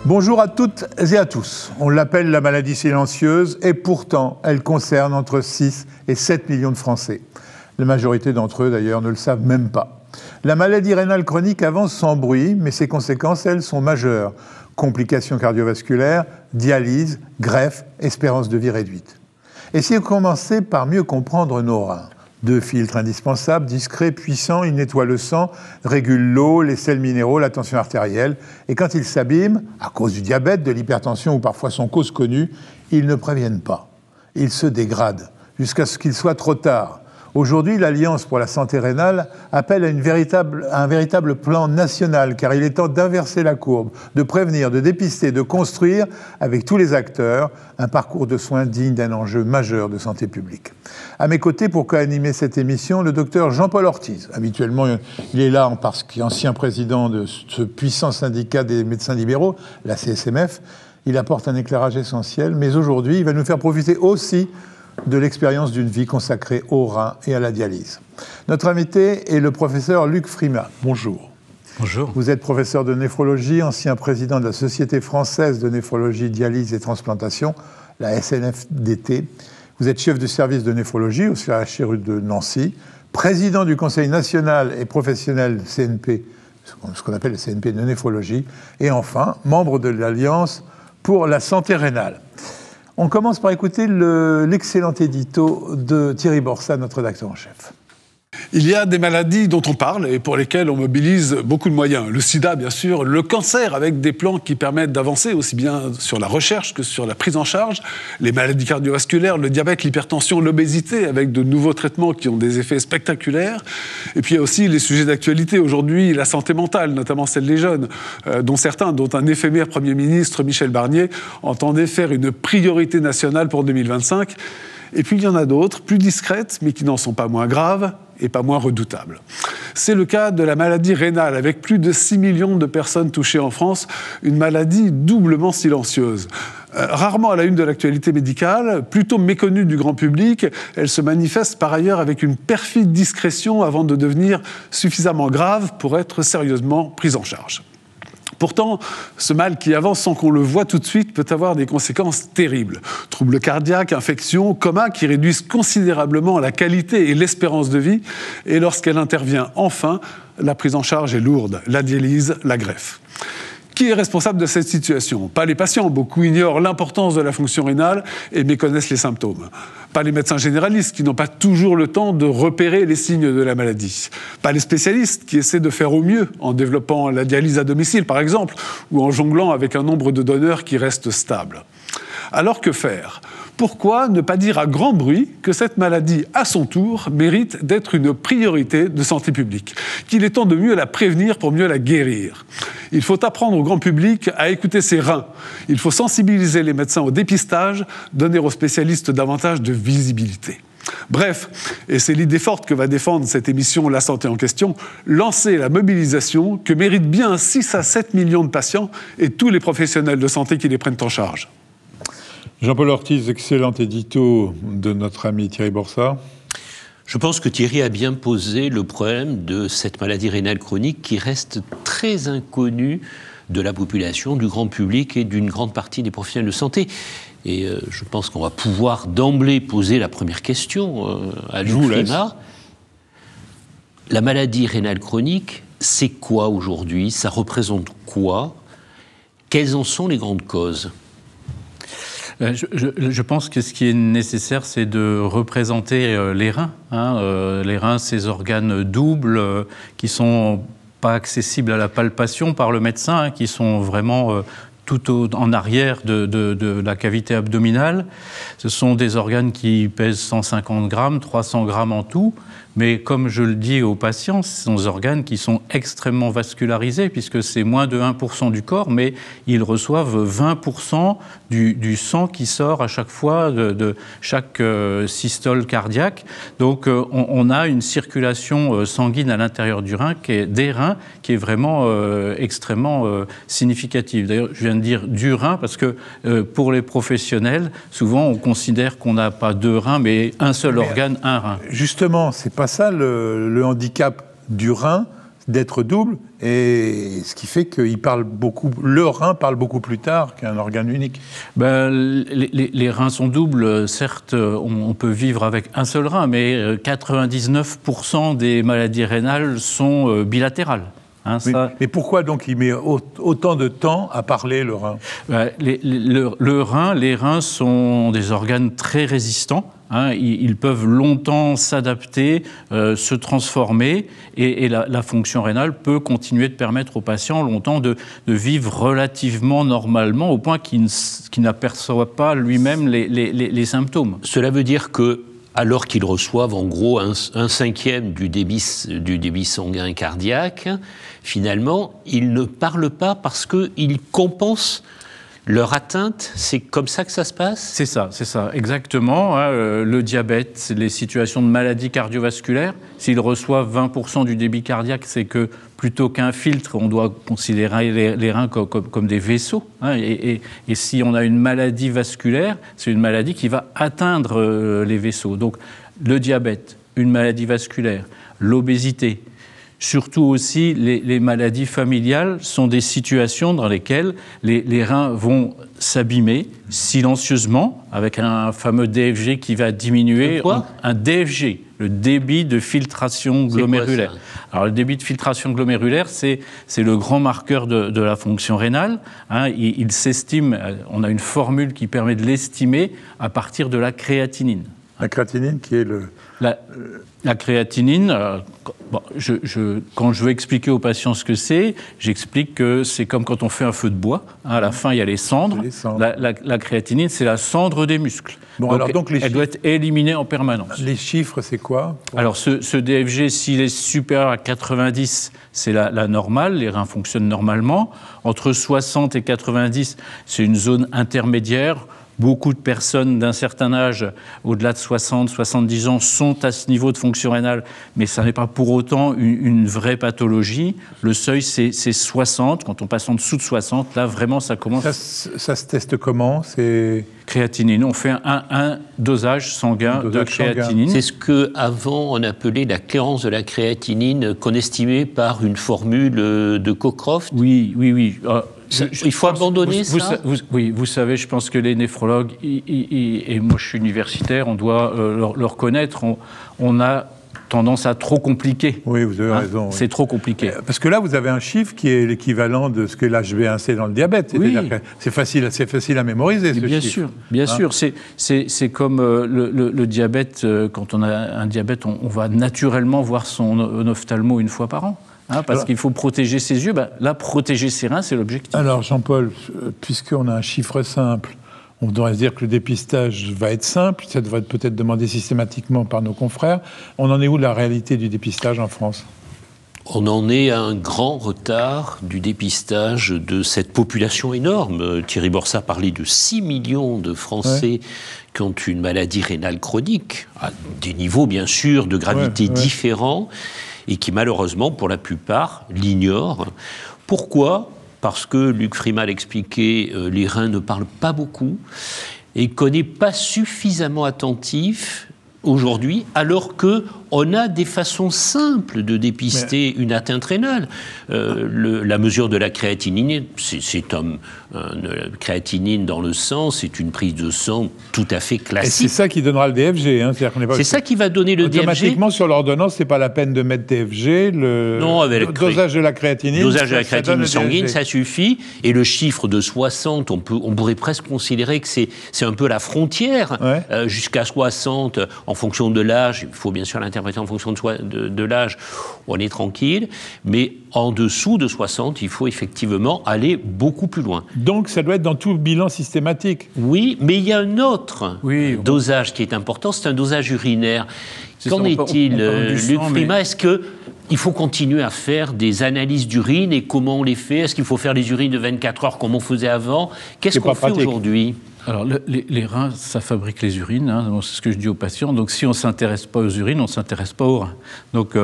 Bonjour à toutes et à tous. On l'appelle la maladie silencieuse et pourtant elle concerne entre 6 et 7 millions de Français. La majorité d'entre eux d'ailleurs ne le savent même pas. La maladie rénale chronique avance sans bruit, mais ses conséquences, elles, sont majeures. Complications cardiovasculaires, dialyse, greffe, espérance de vie réduite. Et si on commençait par mieux comprendre nos reins? 2 filtres indispensables, discrets, puissants, ils nettoient le sang, régulent l'eau, les sels minéraux, la tension artérielle. Et quand ils s'abîment, à cause du diabète, de l'hypertension ou parfois sans cause connue, ils ne préviennent pas. Ils se dégradent jusqu'à ce qu'il soit trop tard. Aujourd'hui, l'Alliance pour la santé rénale appelle à un véritable plan national, car il est temps d'inverser la courbe, de prévenir, de dépister, de construire, avec tous les acteurs, un parcours de soins digne d'un enjeu majeur de santé publique. À mes côtés, pour co-animer cette émission, le docteur Jean-Paul Ortiz. Habituellement, il est là parce qu'il est ancien président de ce puissant syndicat des médecins libéraux, la CSMF. Il apporte un éclairage essentiel, mais aujourd'hui, il va nous faire profiter aussi de l'expérience d'une vie consacrée aux reins et à la dialyse. Notre invité est le professeur Luc Frimat. Bonjour. Bonjour. Vous êtes professeur de néphrologie, ancien président de la Société française de néphrologie, dialyse et transplantation, la SNFDT. Vous êtes chef de service de néphrologie au CHRU de Nancy, président du Conseil national et professionnel CNP, ce qu'on appelle le CNP de néphrologie, et enfin, membre de l'Alliance pour la santé rénale. On commence par écouter l'excellent édito de Thierry Borsat, notre rédacteur en chef. Il y a des maladies dont on parle et pour lesquelles on mobilise beaucoup de moyens. Le sida, bien sûr, le cancer, avec des plans qui permettent d'avancer aussi bien sur la recherche que sur la prise en charge, les maladies cardiovasculaires, le diabète, l'hypertension, l'obésité, avec de nouveaux traitements qui ont des effets spectaculaires. Et puis il y a aussi les sujets d'actualité. Aujourd'hui, la santé mentale, notamment celle des jeunes, dont un éphémère Premier ministre, Michel Barnier, entendait faire une priorité nationale pour 2025. Et puis il y en a d'autres, plus discrètes, mais qui n'en sont pas moins graves et pas moins redoutables. C'est le cas de la maladie rénale, avec plus de 6 millions de personnes touchées en France, une maladie doublement silencieuse. Rarement à la une de l'actualité médicale, plutôt méconnue du grand public, elle se manifeste par ailleurs avec une perfide discrétion avant de devenir suffisamment grave pour être sérieusement prise en charge. Pourtant, ce mal qui avance sans qu'on le voie tout de suite peut avoir des conséquences terribles. Troubles cardiaques, infections, coma qui réduisent considérablement la qualité et l'espérance de vie. Et lorsqu'elle intervient enfin, la prise en charge est lourde, la dialyse, la greffe. Qui est responsable de cette situation? Pas les patients, beaucoup ignorent l'importance de la fonction rénale et méconnaissent les symptômes. Pas les médecins généralistes qui n'ont pas toujours le temps de repérer les signes de la maladie. Pas les spécialistes qui essaient de faire au mieux en développant la dialyse à domicile par exemple ou en jonglant avec un nombre de donneurs qui reste stable. Alors que faire? Pourquoi ne pas dire à grand bruit que cette maladie, à son tour, mérite d'être une priorité de santé publique, qu'il est temps de mieux la prévenir pour mieux la guérir? Il faut apprendre au grand public à écouter ses reins. Il faut sensibiliser les médecins au dépistage, donner aux spécialistes davantage de visibilité. Bref, et c'est l'idée forte que va défendre cette émission La Santé en question, lancer la mobilisation que méritent bien 6 à 7 millions de patients et tous les professionnels de santé qui les prennent en charge. Jean-Paul Ortiz, excellent édito de notre ami Thierry Borsat. Je pense que Thierry a bien posé le problème de cette maladie rénale chronique qui reste très inconnue de la population, du grand public et d'une grande partie des professionnels de santé. Et je pense qu'on va pouvoir d'emblée poser la première question à Luc Frimat. La maladie rénale chronique, c'est quoi aujourd'hui? Ça représente quoi? Quelles en sont les grandes causes? Je pense que ce qui est nécessaire, c'est de représenter les reins. Les reins, ces organes doubles qui ne sont pas accessibles à la palpation par le médecin, qui sont vraiment tout en arrière de la cavité abdominale. Ce sont des organes qui pèsent 150 grammes, 300 grammes en tout. Mais comme je le dis aux patients, ce sont des organes qui sont extrêmement vascularisés, puisque c'est moins de 1% du corps, mais ils reçoivent 20% du sang qui sort à chaque fois de chaque systole cardiaque. Donc on a une circulation sanguine à l'intérieur des reins qui est vraiment extrêmement significative. D'ailleurs, je viens de dire du rein, parce que pour les professionnels, souvent on considère qu'on n'a pas 2 reins, mais un seul organe, un rein. Justement, c'est pas ça le handicap du rein, d'être double, et ce qui fait qu'il parle beaucoup, le rein parle beaucoup plus tard qu'un organe unique. Les reins sont doubles, certes, on peut vivre avec un seul rein, mais 99% des maladies rénales sont bilatérales. Hein, oui, ça... Mais pourquoi donc il met autant de temps à parler, le rein? Les reins sont des organes très résistants. Hein, ils peuvent longtemps s'adapter, se transformer, et la fonction rénale peut continuer de permettre aux patients longtemps de vivre relativement normalement, au point qu'il n'aperçoit pas lui-même les symptômes. Cela veut dire que, alors qu'ils reçoivent en gros un cinquième du débit sanguin cardiaque, finalement, ils ne parlent pas parce qu'ils compensent leur atteinte. C'est comme ça que ça se passe? C'est ça, exactement. Hein, le diabète, les situations de maladies cardiovasculaires, s'ils reçoivent 20% du débit cardiaque, c'est que plutôt qu'un filtre, on doit considérer les reins comme des vaisseaux. Hein, et si on a une maladie vasculaire, c'est une maladie qui va atteindre les vaisseaux. Donc le diabète, une maladie vasculaire, l'obésité, surtout aussi les maladies familiales sont des situations dans lesquelles les reins vont s'abîmer silencieusement avec un fameux DFG qui va diminuer. Un DFG, le débit de filtration glomérulaire. Alors le débit de filtration glomérulaire, c'est le grand marqueur de la fonction rénale. Hein, il s'estime, on a une formule qui permet de l'estimer à partir de la créatinine. La créatinine qui est La créatinine, quand je veux expliquer aux patients ce que c'est, j'explique que c'est comme quand on fait un feu de bois. Hein, à la fin, il y a les cendres. La créatinine, c'est la cendre des muscles. Bon, elle doit être éliminée en permanence. Les chiffres, c'est quoi? Alors, ce DFG, s'il est supérieur à 90, c'est la normale, les reins fonctionnent normalement. Entre 60 et 90, c'est une zone intermédiaire. Beaucoup de personnes d'un certain âge, au-delà de 60, 70 ans, sont à ce niveau de fonction rénale, mais ça n'est pas pour autant une vraie pathologie. Le seuil, c'est 60. Quand on passe en dessous de 60, là, vraiment, ça commence... Ça se teste comment? Créatinine. On fait un dosage sanguin de créatinine. C'est ce qu'avant, on appelait la clairance de la créatinine, qu'on estimait par une formule de Cockcroft. Oui. Il faut abandonner ça. Vous savez, je pense que les néphrologues, et moi je suis universitaire, on doit le reconnaître, on a tendance à trop compliquer. Oui, vous avez raison. C'est trop compliqué. Parce que là, vous avez un chiffre qui est l'équivalent de ce que l'HbA1c dans le diabète. C'est-à-dire que c'est facile à mémoriser, ce chiffre. Bien sûr. C'est comme le diabète. Quand on a un diabète, on va naturellement voir son ophtalmo une fois par an. Hein, parce qu'il faut protéger ses yeux. Là, protéger ses reins, c'est l'objectif. Alors, Jean-Paul, puisqu'on a un chiffre simple, on devrait se dire que le dépistage va être simple. Ça devrait être peut-être demandé systématiquement par nos confrères. On en est où de la réalité du dépistage en France? On en est à un grand retard du dépistage de cette population énorme. Thierry Borsat parlait de 6 millions de Français qui ont une maladie rénale chronique, à des niveaux, bien sûr, de gravité différents, et qui, malheureusement, pour la plupart, l'ignorent. Pourquoi ? Parce que, Luc Frimal l'expliquait, les reins ne parlent pas beaucoup, et qu'on n'est pas suffisamment attentif aujourd'hui, alors qu'on a des façons simples de dépister une atteinte rénale. La mesure de la créatinine, c'est créatinine dans le sang, c'est une prise de sang tout à fait classique. Et c'est ça qui donnera le DFG. Hein, c'est ça qui va donner le DFG. Automatiquement, sur l'ordonnance, c'est pas la peine de mettre DFG. Le dosage de la créatinine. Dosage de la créatinine sanguine, ça suffit. Et le chiffre de 60, on pourrait presque considérer que c'est un peu la frontière. Jusqu'à 60, en fonction de l'âge, il faut bien sûr l'interpréter en fonction de l'âge, on est tranquille. Mais en dessous de 60, il faut effectivement aller beaucoup plus loin. Donc ça doit être dans tout le bilan systématique. Oui, mais il y a un autre dosage qui est important, c'est un dosage urinaire. Qu'en est-il, Luc Frimal? Est-ce qu'il faut continuer à faire des analyses d'urine et comment on les fait? Est-ce qu'il faut faire les urines de 24 heures comme on faisait avant? Qu'est-ce qu'on fait aujourd'hui? Alors, les reins, ça fabrique les urines, hein, c'est ce que je dis aux patients. Donc, si on ne s'intéresse pas aux urines, on ne s'intéresse pas aux reins. Donc,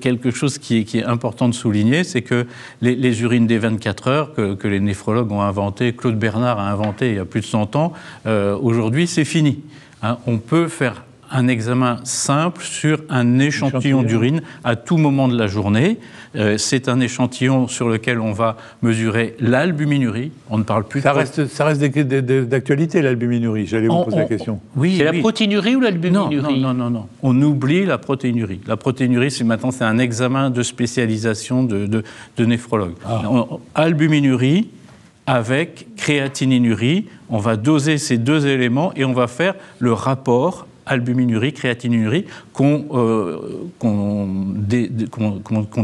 quelque chose qui est important de souligner, c'est que les urines des 24 heures que les néphrologues ont inventé, Claude Bernard a inventé il y a plus de 100 ans, aujourd'hui, c'est fini. Hein, on peut faire un examen simple sur un échantillon d'urine à tout moment de la journée. C'est un échantillon sur lequel on va mesurer l'albuminurie. On ne parle plus ça reste d'actualité, l'albuminurie. J'allais vous poser la question. Oui, c'est la protéinurie ou l'albuminurie? Non. On oublie la protéinurie. La protéinurie, c'est un examen de spécialisation de néphrologue. Albuminurie avec créatininurie, on va doser ces deux éléments et on va faire le rapport albuminurie, créatininurie qu'on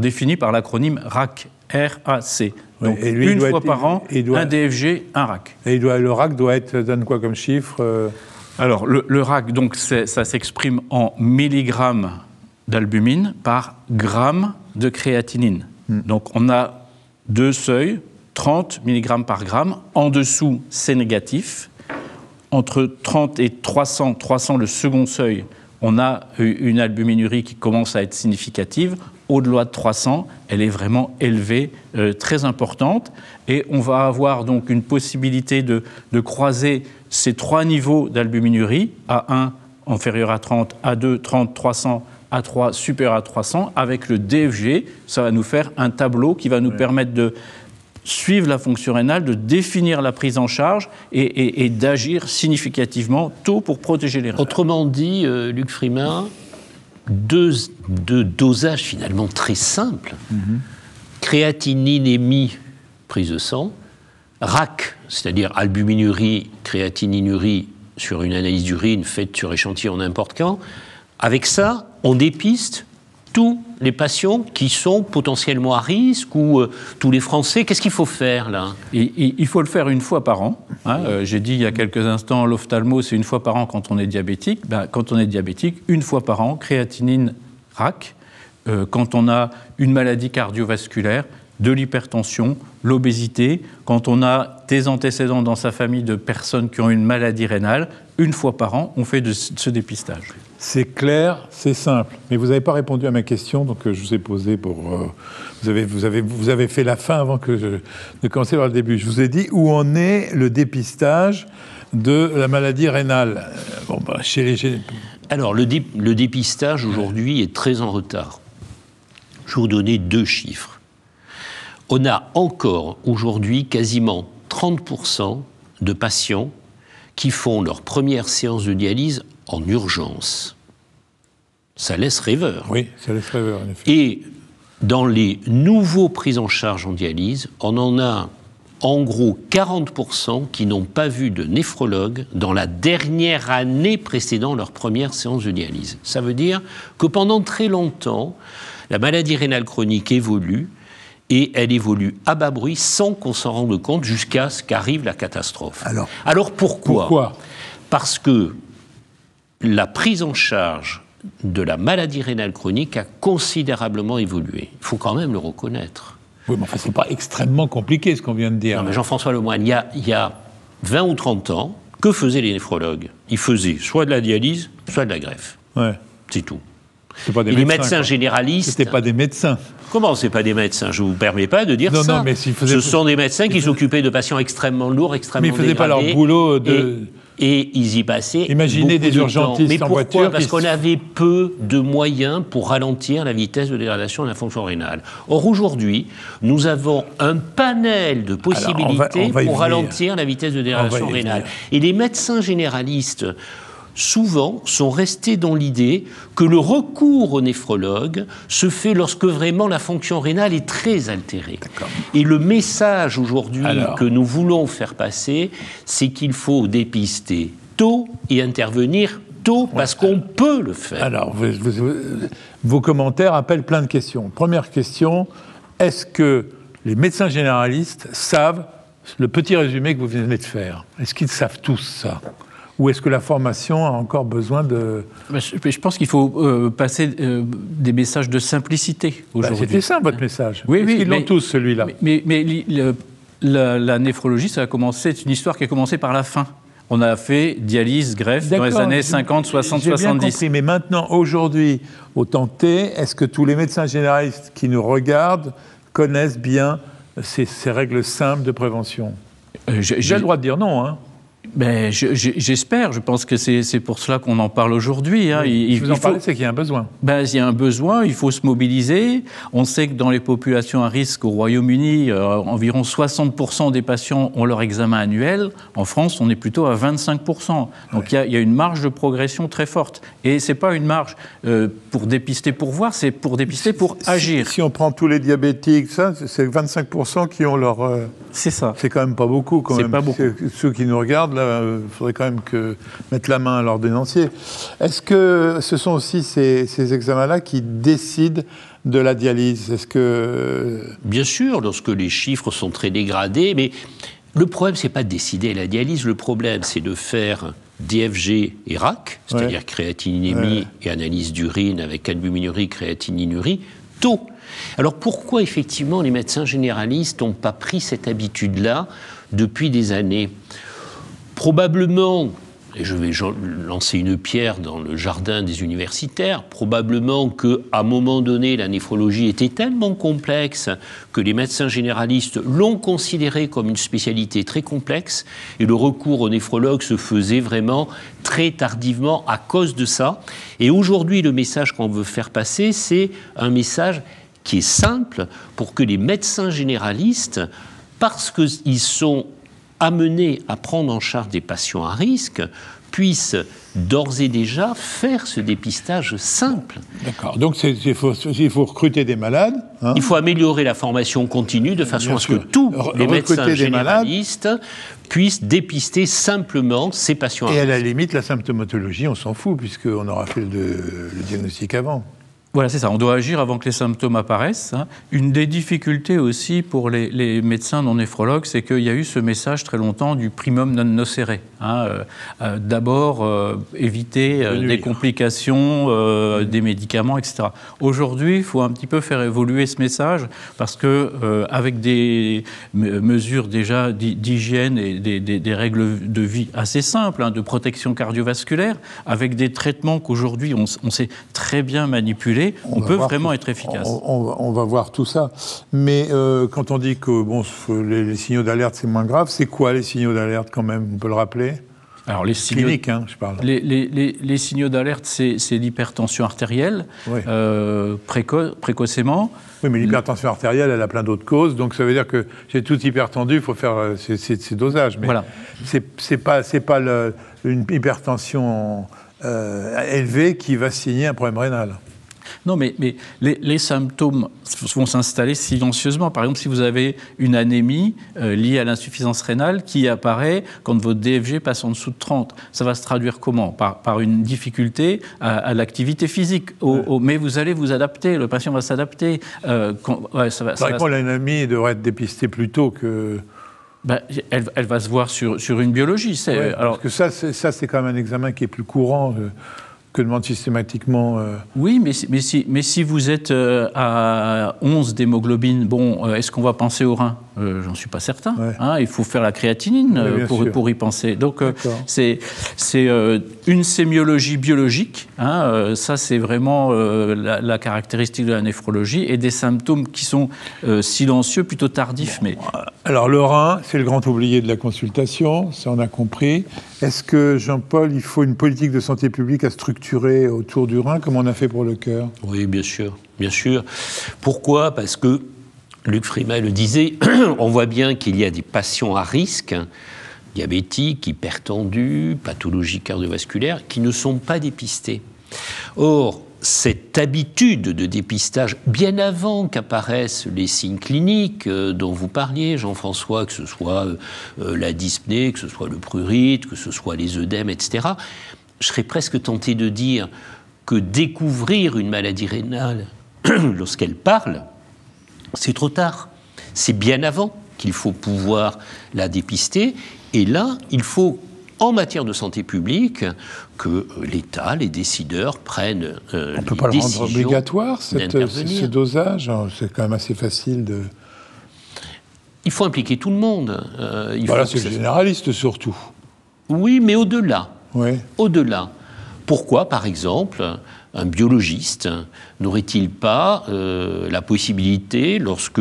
définit par l'acronyme RAC. R-A-C. Donc et lui, une fois par an, un DFG, un RAC. Et le RAC donne quoi comme chiffre Alors, le RAC, donc, ça s'exprime en milligrammes d'albumine par gramme de créatinine. Donc, on a deux seuils, 30 mg par gramme. En dessous, c'est négatif. Entre 30 et 300, le second seuil, on a une albuminurie qui commence à être significative. Au-delà de 300, elle est vraiment élevée, très importante. Et on va avoir donc une possibilité de croiser ces trois niveaux d'albuminurie, A1 inférieur à 30, A2 30, 300, A3 supérieur à 300. Avec le DFG, ça va nous faire un tableau qui va nous permettre de suivre la fonction rénale, de définir la prise en charge et d'agir significativement tôt pour protéger les reins. Autrement dit, Luc Frimat, deux dosages finalement très simples. Créatininémie, prise de sang, RAC, c'est-à-dire albuminurie, créatininurie sur une analyse d'urine faite sur échantillon n'importe quand. Avec ça, on dépiste tous les patients qui sont potentiellement à risque ou tous les Français. Qu'est-ce qu'il faut faire là ? Il faut le faire une fois par an. J'ai dit il y a quelques instants, l'ophtalmo, c'est une fois par an quand on est diabétique. Quand on est diabétique, une fois par an, créatinine RAC. Quand on a une maladie cardiovasculaire, de l'hypertension, l'obésité, quand on a des antécédents dans sa famille de personnes qui ont une maladie rénale, une fois par an, on fait ce dépistage. C'est clair, c'est simple. Mais vous n'avez pas répondu à ma question, donc je vous ai posé pour... Vous avez fait la fin avant que de commencer par le début. Je vous ai dit où en est le dépistage de la maladie rénale. Chez les... Alors, le dépistage aujourd'hui est très en retard. Je vais vous donner deux chiffres. On a encore aujourd'hui quasiment 30% de patients qui font leur première séance de dialyse en urgence. Ça laisse rêveur. Oui, ça laisse rêveur, en effet. Et dans les nouveaux prises en charge en dialyse, on en a en gros 40% qui n'ont pas vu de néphrologue dans la dernière année précédant leur première séance de dialyse. Ça veut dire que pendant très longtemps, la maladie rénale chronique évolue, et elle évolue à bas bruit sans qu'on s'en rende compte jusqu'à ce qu'arrive la catastrophe. Alors pourquoi ? Parce que la prise en charge de la maladie rénale chronique a considérablement évolué. Il faut quand même le reconnaître. Oui, mais enfin, c'est pas extrêmement compliqué ce qu'on vient de dire. Non, mais Jean-François Lemoyne, il y a 20 ou 30 ans, que faisaient les néphrologues ? Ils faisaient soit de la dialyse, soit de la greffe. Ouais. C'est tout. Pas des et les médecins généralistes... C'était pas des médecins. Comment c'est pas des médecins ? Je ne vous permets pas de dire ça. Non, mais ce sont des médecins qui s'occupaient de patients extrêmement lourds, extrêmement dégradés. Mais ils ne faisaient pas leur boulot de... Et ils y passaient. Imaginez des urgentistes mais en pourquoi ? voiture. Parce qu'on avait peu de moyens pour ralentir la vitesse de dégradation de la fonction rénale. Or, aujourd'hui, nous avons un panel de possibilités pour ralentir la vitesse de dégradation rénale. Et les médecins généralistes, souvent, sont restés dans l'idée que le recours au néphrologue se fait lorsque vraiment la fonction rénale est très altérée. Et le message aujourd'hui que nous voulons faire passer, c'est qu'il faut dépister tôt et intervenir tôt parce qu'on peut le faire. Alors, vos commentaires appellent plein de questions. Première question, est-ce que les médecins généralistes savent le petit résumé que vous venez de faire ? Est-ce qu'ils savent tous ça ? Ou est-ce que la formation a encore besoin de... Je pense qu'il faut passer des messages de simplicité aujourd'hui. C'était ça, votre message. Oui, ils l'ont tous, celui-là. Mais la néphrologie, c'est une histoire qui a commencé par la fin. On a fait dialyse, greffe dans les années 50, 60, 70. J'ai bien compris, mais maintenant, aujourd'hui, au temps T, est-ce que tous les médecins généralistes qui nous regardent connaissent bien ces règles simples de prévention ? J'ai le droit de dire non, hein. Ben, j'espère. Je pense que c'est pour cela qu'on en parle aujourd'hui. Hein. Si vous en parlez, c'est qu'il y a un besoin. Ben, il y a un besoin, il faut se mobiliser. On sait que dans les populations à risque au Royaume-Uni, environ 60% des patients ont leur examen annuel. En France, on est plutôt à 25%. Donc il y a une marge de progression très forte. Et ce n'est pas une marge pour dépister pour voir, c'est pour dépister pour agir. Si on prend tous les diabétiques, ça, c'est 25% qui ont leur... C'est ça. C'est quand même pas beaucoup. Quand même. Pas beaucoup. Ceux qui nous regardent, là, il faudrait quand même mettre la main à l'ordonnancier. Est-ce que ce sont aussi ces examens-là qui décident de la dialyse? Est-ce que... Bien sûr, lorsque les chiffres sont très dégradés, mais le problème, c'est pas de décider la dialyse. Le problème, c'est de faire DFG et RAC, c'est-à-dire créatininémie et analyse d'urine avec albuminurie, créatininurie, tôt. Alors pourquoi effectivement les médecins généralistes n'ont pas pris cette habitude-là depuis des années? Probablement, et je vais lancer une pierre dans le jardin des universitaires, probablement qu'à un moment donné, la néphrologie était tellement complexe que les médecins généralistes l'ont considérée comme une spécialité très complexe et le recours au néphrologue se faisait vraiment très tardivement à cause de ça. Et aujourd'hui, le message qu'on veut faire passer, c'est un message qui est simple pour que les médecins généralistes, parce qu'ils sont amenés à prendre en charge des patients à risque, puissent d'ores et déjà faire ce dépistage simple. D'accord. Donc il faut recruter des malades. Hein. Il faut améliorer la formation continue de façon à ce que tous les médecins généralistes puissent dépister simplement ces patients à risque. Et à la limite, la symptomatologie, on s'en fout, puisqu'on aura fait le diagnostic avant. Voilà, c'est ça. On doit agir avant que les symptômes apparaissent. Hein. Une des difficultés aussi pour les médecins non néphrologues, c'est qu'il y a eu ce message très longtemps du primum non nocere. Hein. D'abord, éviter des complications, des médicaments, etc. Aujourd'hui, il faut un petit peu faire évoluer ce message parce que avec des mesures déjà d'hygiène et des règles de vie assez simples, hein, de protection cardiovasculaire, avec des traitements qu'aujourd'hui on sait très bien manipuler, on peut vraiment être efficace. On va voir tout ça. Mais quand on dit que les signaux d'alerte, c'est moins grave, c'est quoi les signaux d'alerte quand même? On peut le rappeler? Alors, les signaux, cliniques, hein, je parle. Les signaux d'alerte, c'est l'hypertension artérielle, précocement. Oui, mais l'hypertension artérielle, elle a plein d'autres causes. Donc ça veut dire que j'ai tout hypertendu, il faut faire ces dosages. Mais voilà. C'est pas une hypertension élevée qui va signer un problème rénal. Non, mais les symptômes vont s'installer silencieusement. Par exemple, si vous avez une anémie liée à l'insuffisance rénale qui apparaît quand votre DFG passe en dessous de 30, ça va se traduire comment? Par une difficulté à l'activité physique. Mais vous allez vous adapter, le patient va s'adapter. L'anémie devrait être dépistée plus tôt que... Elle va se voir sur une biologie. Parce que ça, c'est quand même un examen qui est plus courant... que demande systématiquement... Oui, mais si vous êtes à 11 d'hémoglobine, est-ce qu'on va penser au rein? J'en suis pas certain. Ouais. Hein, il faut faire la créatinine pour y penser. Donc, c'est une sémiologie biologique. Hein, ça, c'est vraiment la caractéristique de la néphrologie. Et des symptômes qui sont silencieux, plutôt tardifs. Mais... Alors, le rein, c'est le grand oublié de la consultation. Ça, on a compris. Est-ce que, Jean-Paul, il faut une politique de santé publique à structurer autour du rein, comme on a fait pour le cœur? Oui, bien sûr. Bien sûr. Pourquoi? Parce que Luc Frimet le disait, on voit bien qu'il y a des patients à risque, diabétiques, hypertendus, pathologies cardiovasculaires, qui ne sont pas dépistés. Or, cette habitude de dépistage, bien avant qu'apparaissent les signes cliniques dont vous parliez, Jean-François, que ce soit la dyspnée, que ce soit le prurite, que ce soit les œdèmes, etc., je serais presque tenté de dire que découvrir une maladie rénale lorsqu'elle parle, c'est trop tard. C'est bien avant qu'il faut pouvoir la dépister. Et là, il faut, en matière de santé publique, que l'État, les décideurs prennent les décisions. On ne peut pas le rendre obligatoire, ce dosage? C'est quand même assez facile de... Il faut impliquer tout le monde. C'est le généraliste surtout. Oui, mais au-delà. Oui. Au-delà. Pourquoi, par exemple, un biologiste n'aurait-il pas la possibilité, lorsque,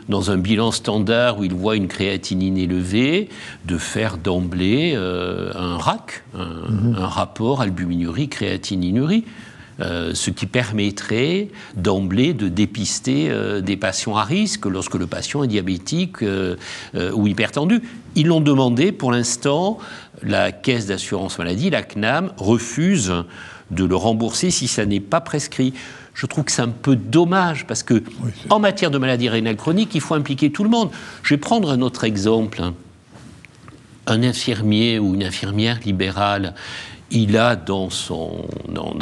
dans un bilan standard où il voit une créatinine élevée, de faire d'emblée un RAC, un rapport albuminurie-créatininurie, ce qui permettrait d'emblée de dépister des patients à risque lorsque le patient est diabétique ou hypertendu. Ils l'ont demandé, pour l'instant, la Caisse d'assurance maladie, la CNAM, refuse de le rembourser si ça n'est pas prescrit. Je trouve que c'est un peu dommage, parce que en matière de maladie rénale chronique, il faut impliquer tout le monde. Je vais prendre un autre exemple. Un infirmier ou une infirmière libérale, il a dans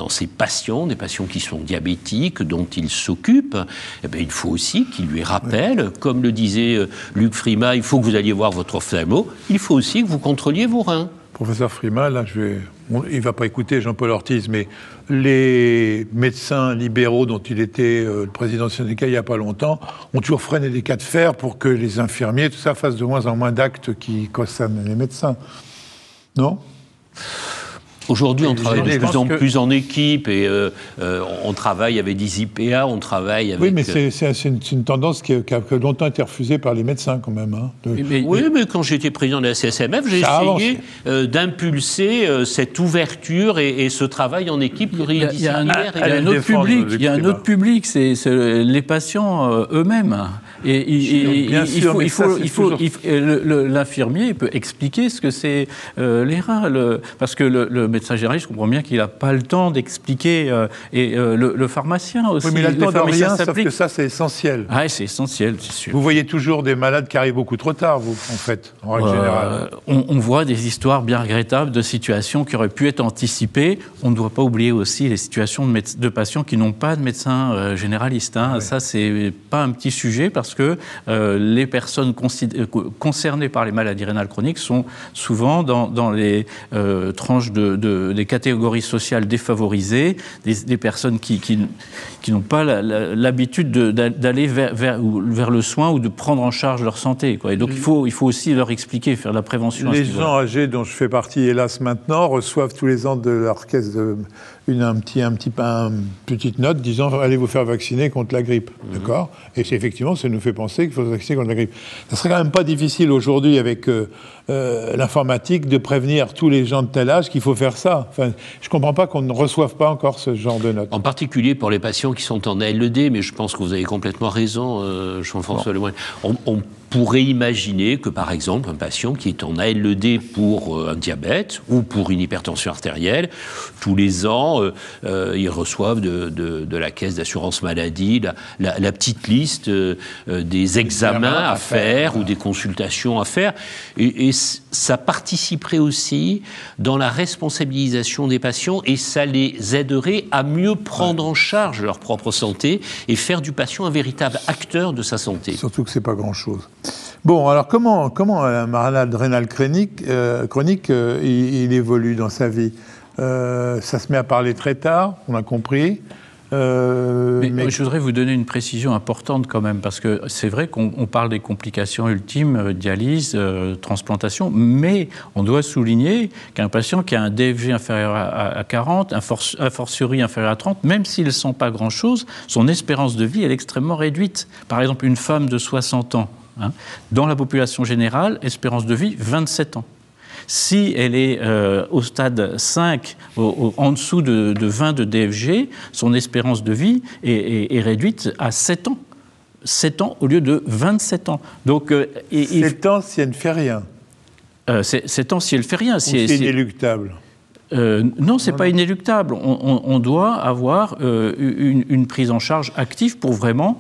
ses patients, des patients qui sont diabétiques, dont il s'occupe, eh bien, il faut aussi qu'il lui rappelle, comme le disait Luc Frima, il faut que vous alliez voir votre ophtalmo, il faut aussi que vous contrôliez vos reins. Professeur Frima, là, il ne va pas écouter Jean-Paul Ortiz, mais les médecins libéraux dont il était le président du syndicat il n'y a pas longtemps ont toujours freiné des cas de fer pour que les infirmiers, tout ça, fassent de moins en moins d'actes qui concernent les médecins. Non ? Aujourd'hui, on travaille de plus en plus en équipe et on travaille avec des IPA, on travaille avec... Oui, mais c'est une tendance qui a longtemps été refusée par les médecins, quand même. Hein, mais quand j'étais président de la CSMF, j'ai essayé d'impulser cette ouverture et ce travail en équipe pluridisciplinaire. Il y a un autre public, c'est les patients eux-mêmes. Et l'infirmier peut expliquer ce que c'est les reins, parce que le médecin généraliste comprend bien qu'il n'a pas le temps d'expliquer, et le pharmacien aussi. Oui, mais il a le temps de rien, sauf que ça, c'est essentiel. Ah, c'est essentiel, c'est sûr. Vous voyez toujours des malades qui arrivent beaucoup trop tard, vous, en fait, en règle générale. On voit des histoires bien regrettables de situations qui auraient pu être anticipées. On ne doit pas oublier aussi les situations de patients qui n'ont pas de médecin généraliste. Hein. Oui. Ça, c'est pas un petit sujet, parce que les personnes concernées par les maladies rénales chroniques sont souvent dans les tranches des catégories sociales défavorisées, des personnes qui n'ont pas l'habitude d'aller vers le soin ou de prendre en charge leur santé, quoi. Et donc il faut aussi leur expliquer, faire de la prévention. Les gens âgés dont je fais partie, hélas maintenant, reçoivent tous les ans de leur caisse une petite note disant « allez vous faire vacciner contre la grippe ». D'accord ? Et effectivement, ça nous fait penser qu'il faut se vacciner contre la grippe. Ça serait quand même pas difficile aujourd'hui avec l'informatique de prévenir tous les gens de tel âge qu'il faut faire ça. Enfin, je comprends pas qu'on ne reçoive pas encore ce genre de notes. En particulier pour les patients qui sont en ALD, mais je pense que vous avez complètement raison, Jean-François Lemoyne. On pourrait imaginer que, par exemple, un patient qui est en ALD pour un diabète ou pour une hypertension artérielle, tous les ans, ils reçoivent de la Caisse d'assurance maladie la petite liste des examens à faire ou des consultations à faire. Et ça participerait aussi dans la responsabilisation des patients, et ça les aiderait à mieux prendre en charge leur propre santé et faire du patient un véritable acteur de sa santé. Surtout que c'est pas grand-chose. Bon, alors comment un malade rénal chronique il évolue dans sa vie ? Ça se met à parler très tard, on a compris. Mais je voudrais vous donner une précision importante quand même, parce que c'est vrai qu'on parle des complications ultimes, dialyse, transplantation, mais on doit souligner qu'un patient qui a un DFG inférieur à 40, un fortiori inférieur à 30, même s'il ne sent pas grand-chose, son espérance de vie est extrêmement réduite. Par exemple, une femme de 60 ans, dans la population générale, espérance de vie 27 ans. Si elle est au stade 5, en dessous de 20 de DFG, son espérance de vie est réduite à 7 ans. 7 ans au lieu de 27 ans. Donc, 7 ans si elle ne fait rien. 7 ans si elle ne fait rien. C'est inéluctable. Non, ce n'est pas inéluctable. On doit avoir une prise en charge active pour vraiment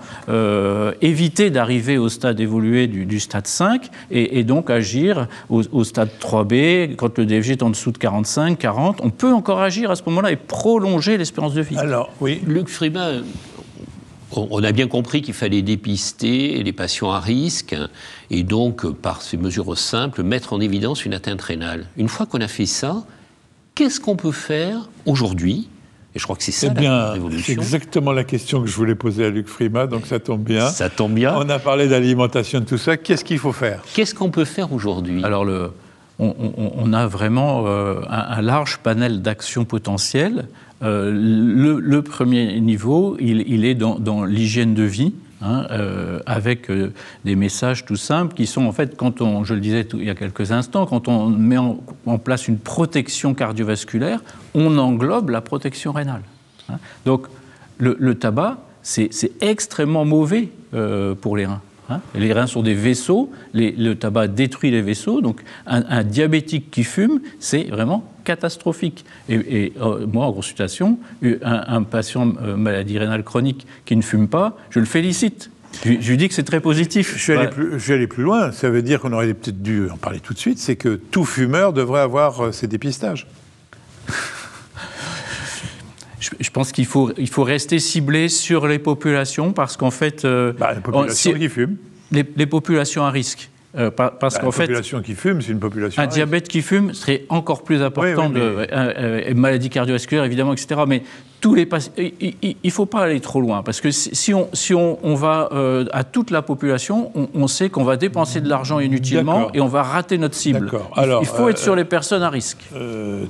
éviter d'arriver au stade évolué du stade 5 et donc agir au stade 3B, quand le DFG est en dessous de 45, 40. On peut encore agir à ce moment-là et prolonger l'espérance de vie. Alors, oui. Luc Frima, on a bien compris qu'il fallait dépister les patients à risque et donc, par ces mesures simples, mettre en évidence une atteinte rénale. Une fois qu'on a fait ça, qu'est-ce qu'on peut faire aujourd'hui ? Et je crois que c'est ça la révolution. C'est exactement la question que je voulais poser à Luc Frima, donc ça tombe bien. Ça tombe bien. On a parlé d'alimentation, de tout ça. Qu'est-ce qu'il faut faire ? Qu'est-ce qu'on peut faire aujourd'hui ? Alors, on a vraiment un large panel d'actions potentielles. Le premier niveau, il est dans l'hygiène de vie, avec des messages tout simples qui sont en fait, je le disais il y a quelques instants, quand on met en place une protection cardiovasculaire, on englobe la protection rénale. Donc le tabac, c'est extrêmement mauvais pour les reins. Les reins sont des vaisseaux, le tabac détruit les vaisseaux, donc un diabétique qui fume, c'est vraiment catastrophique. Et moi, en consultation, un patient maladie rénale chronique qui ne fume pas, je le félicite. Je lui dis que c'est très positif. Je vais aller plus loin. Ça veut dire qu'on aurait peut-être dû en parler tout de suite, c'est que tout fumeur devrait avoir ces dépistages. Je pense qu'il faut rester ciblé sur les populations parce qu'en fait... les populations qui fument. Les populations à risque. Parce qu'en fait... Une population qui fume, c'est une population à risque. Un diabète qui fume serait encore plus important, maladie cardiovasculaire évidemment, etc. Mais tous les patients... Il ne faut pas aller trop loin parce que si on va à toute la population, on sait qu'on va dépenser de l'argent inutilement et on va rater notre cible. Alors, il faut être sur les personnes à risque.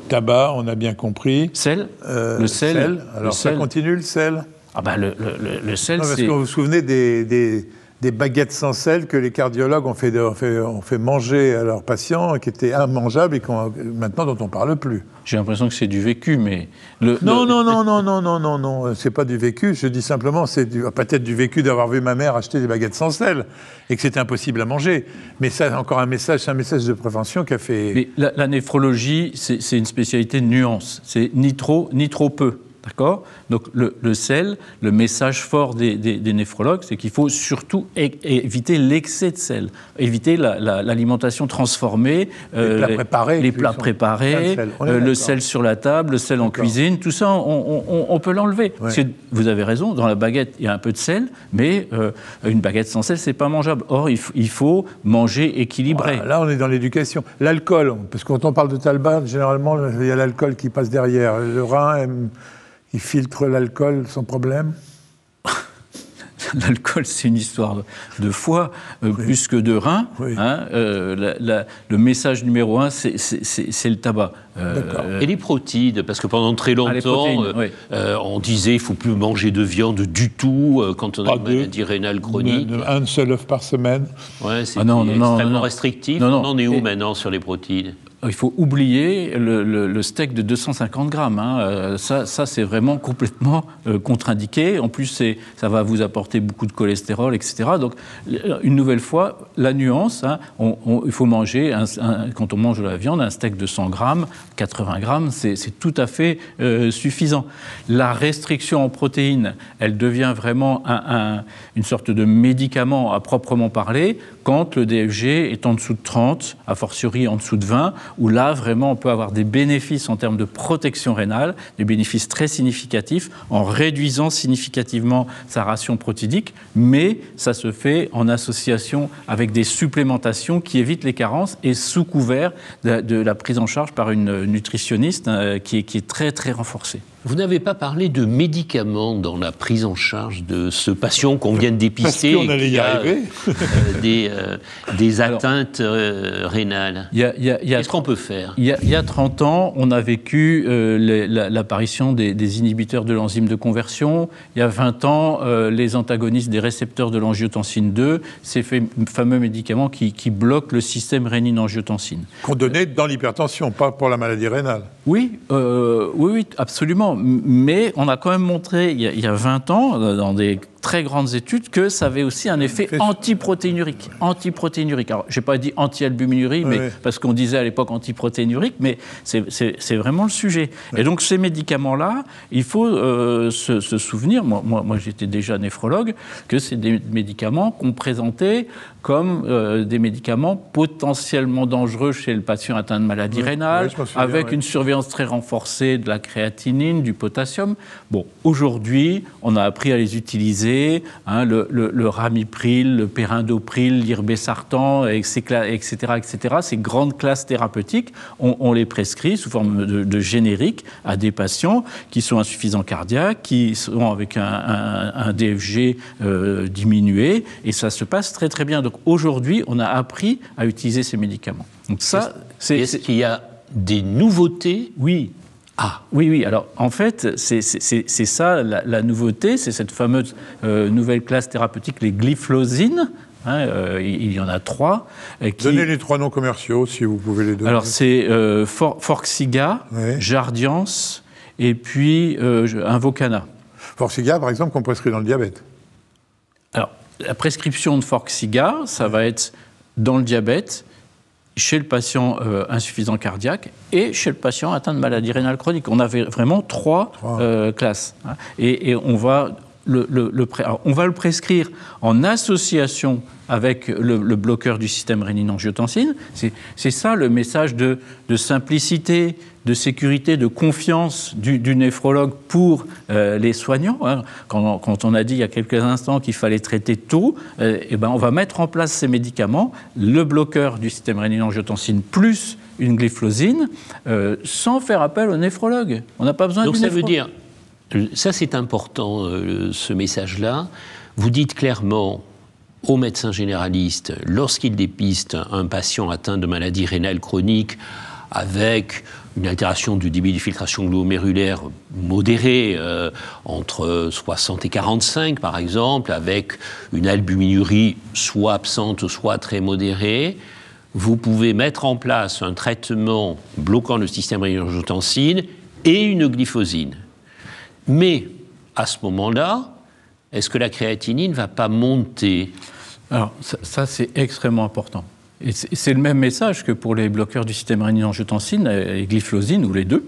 Tabac, on a bien compris. Sel, le sel. Alors ça continue le sel. Le sel, parce que vous vous souvenez des baguettes sans sel que les cardiologues ont fait manger à leurs patients, qui étaient immangeables et maintenant dont on ne parle plus. J'ai l'impression que c'est du vécu, mais... Non, c'est pas du vécu. Je dis simplement, c'est peut-être du vécu d'avoir vu ma mère acheter des baguettes sans sel et que c'était impossible à manger. Mais ça, encore un message de prévention qui a fait... Mais la néphrologie, c'est une spécialité de nuance. C'est ni trop peu. D'accord ? Donc le sel, le message fort des néphrologues, c'est qu'il faut surtout éviter l'excès de sel, éviter l'alimentation transformée, les plats préparés, le sel sur la table, le sel en cuisine, tout ça, on peut l'enlever. Parce que vous avez raison, dans la baguette, il y a un peu de sel, mais une baguette sans sel, c'est pas mangeable. Or, il faut manger équilibré. Voilà, là, on est dans l'éducation. L'alcool, parce que quand on parle de tabac, généralement, il y a l'alcool qui passe derrière. Le rein... Il filtre l'alcool sans problème. L'alcool, c'est une histoire de foie plus que de rein. Oui. Le message numéro 1, c'est le tabac. Et les protides, parce que pendant très longtemps, on disait qu'il ne faut plus manger de viande du tout quand on a une maladie rénale chronique. Un seul œuf par semaine. Ouais, c'est extrêmement restrictif. On en est où maintenant sur les protides ? Il faut oublier le steak de 250 grammes. Ça, c'est vraiment complètement contre-indiqué. En plus, ça va vous apporter beaucoup de cholestérol, etc. Donc, une nouvelle fois, la nuance, il faut manger, quand on mange de la viande, un steak de 100 grammes, 80 grammes, c'est tout à fait suffisant. La restriction en protéines, elle devient vraiment une sorte de médicament à proprement parler quand le DFG est en dessous de 30, a fortiori en dessous de 20, où là, vraiment, on peut avoir des bénéfices en termes de protection rénale, des bénéfices très significatifs, en réduisant significativement sa ration protidique, mais ça se fait en association avec des supplémentations qui évitent les carences et sous couvert de la prise en charge par une nutritionniste qui est très, très renforcée. Vous n'avez pas parlé de médicaments dans la prise en charge de ce patient qu'on vient de dépister. Parce qu'on allait y arriver. Des atteintes rénales. Qu'est-ce qu'on peut faire ? Il y a 30 ans, on a vécu l'apparition des inhibiteurs de l'enzyme de conversion. Il y a 20 ans, les antagonistes des récepteurs de l'angiotensine 2, ces fameux médicaments qui bloquent le système rénine-angiotensine. Qu'on donnait dans l'hypertension, pas pour la maladie rénale. Oui, absolument. Mais on a quand même montré, il y a 20 ans, dans des très grandes études, que ça avait aussi un effet antiprotéinurique. Alors, je n'ai pas dit anti-albuminurie, mais parce qu'on disait à l'époque antiprotéinurique, mais c'est vraiment le sujet. Oui. Et donc, ces médicaments-là, il faut se souvenir, moi j'étais déjà néphrologue, que c'est des médicaments qu'on présentait comme des médicaments potentiellement dangereux chez le patient atteint de maladie rénale, avec une surveillance très renforcée de la créatinine, du potassium. Bon, aujourd'hui, on a appris à les utiliser, le ramipril, le perindopril, l'irbesartan, etc., ces grandes classes thérapeutiques, on les prescrit sous forme de générique à des patients qui sont insuffisants cardiaques, qui sont avec un DFG diminué, et ça se passe très très bien. Donc aujourd'hui, on a appris à utiliser ces médicaments. Donc ça, Est-ce qu'il y a des nouveautés? Oui. Oui. Alors, en fait, c'est ça, la nouveauté, c'est cette fameuse nouvelle classe thérapeutique, les glyphlosines. Il y en a 3. Donnez les 3 noms commerciaux, si vous pouvez les donner. Alors, c'est Forxiga, Jardiance, et puis Invokana. Forxiga, par exemple, qu'on prescrit dans le diabète. Alors, la prescription de Forxiga, ça va être dans le diabète, chez le patient insuffisant cardiaque et chez le patient atteint de maladie rénale chronique. On avait vraiment 3 classes. Et on va on va le prescrire en association avec le bloqueur du système rénine-angiotensine. C'est ça le message de simplicité, de sécurité, de confiance du néphrologue pour les soignants. Quand on a dit il y a quelques instants qu'il fallait traiter tôt, on va mettre en place ces médicaments, le bloqueur du système rénine-angiotensine plus une glyphlosine, sans faire appel au néphrologue. On n'a pas besoin Donc du néphrologue. Donc ça veut dire, ça c'est important, ce message-là, vous dites clairement au médecin généraliste, lorsqu'il dépiste un patient atteint de maladie rénale chronique avec une altération du débit de filtration glomérulaire modérée, entre 60 et 45 par exemple, avec une albuminurie soit absente, soit très modérée, vous pouvez mettre en place un traitement bloquant le système rénine-angiotensine et une glyphosine. Mais à ce moment-là, est-ce que la créatinine ne va pas monter? Alors ça c'est extrêmement important. Et c'est le même message que pour les bloqueurs du système rénine-angiotensine et glyphlosine, ou les deux.